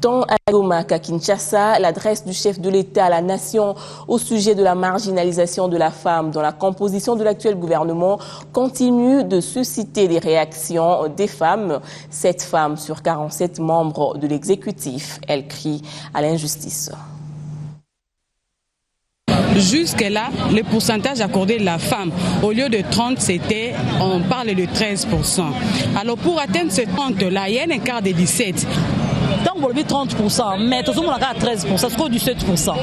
Tant à Goma qu'à Kinshasa, l'adresse du chef de l'État à la nation au sujet de la marginalisation de la femme dans la composition de l'actuel gouvernement continue de susciter les réactions des femmes. 7 femmes sur 47 membres de l'exécutif, elles crient à l'injustice. Jusque-là, le pourcentage accordé à la femme, au lieu de 30, on parle de 13%. Alors pour atteindre ce 30-là, il y a un écart de 17%. Tant que vous avez 30%, mais tout le monde a 13%, c'est quoi du 7%?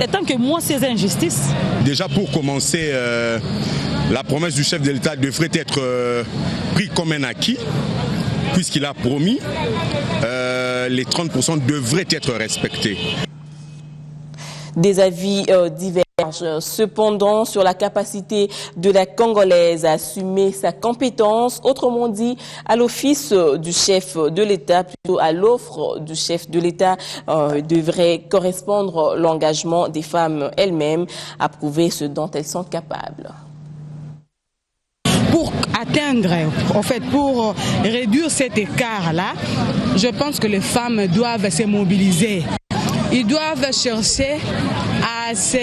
Et tant que moi, c'est injustice. Déjà pour commencer, la promesse du chef de l'État devrait être prise comme un acquis, puisqu'il a promis, les 30% devraient être respectés. Des avis divergent cependant sur la capacité de la Congolaise à assumer sa compétence, autrement dit à l'office du chef de l'État, plutôt à l'offre du chef de l'État, devrait correspondre l'engagement des femmes elles-mêmes à prouver ce dont elles sont capables. Pour atteindre, en fait, pour réduire cet écart-là, je pense que les femmes doivent se mobiliser. Ils doivent chercher à se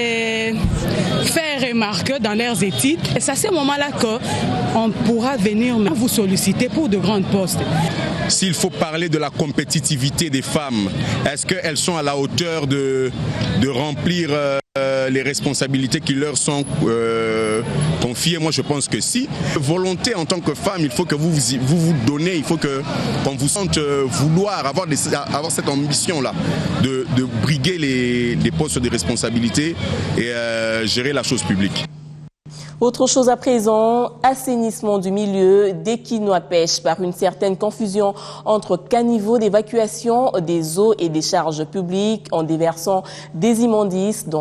faire remarquer dans leurs études. Et c'est à ce moment-là qu'on pourra venir vous solliciter pour de grands postes. S'il faut parler de la compétitivité des femmes, est-ce qu'elles sont à la hauteur de remplir les responsabilités qui leur sont confiées? Moi, je pense que si. Volonté en tant que femme, il faut que vous donnez, il faut qu'on vous sente vouloir avoir cette ambition-là de briguer les postes de responsabilité et gérer la chose publique. Autre chose à présent, assainissement du milieu, Dekinois pêche par une certaine confusion entre caniveaux d'évacuation des eaux et des charges publiques en déversant des immondices dans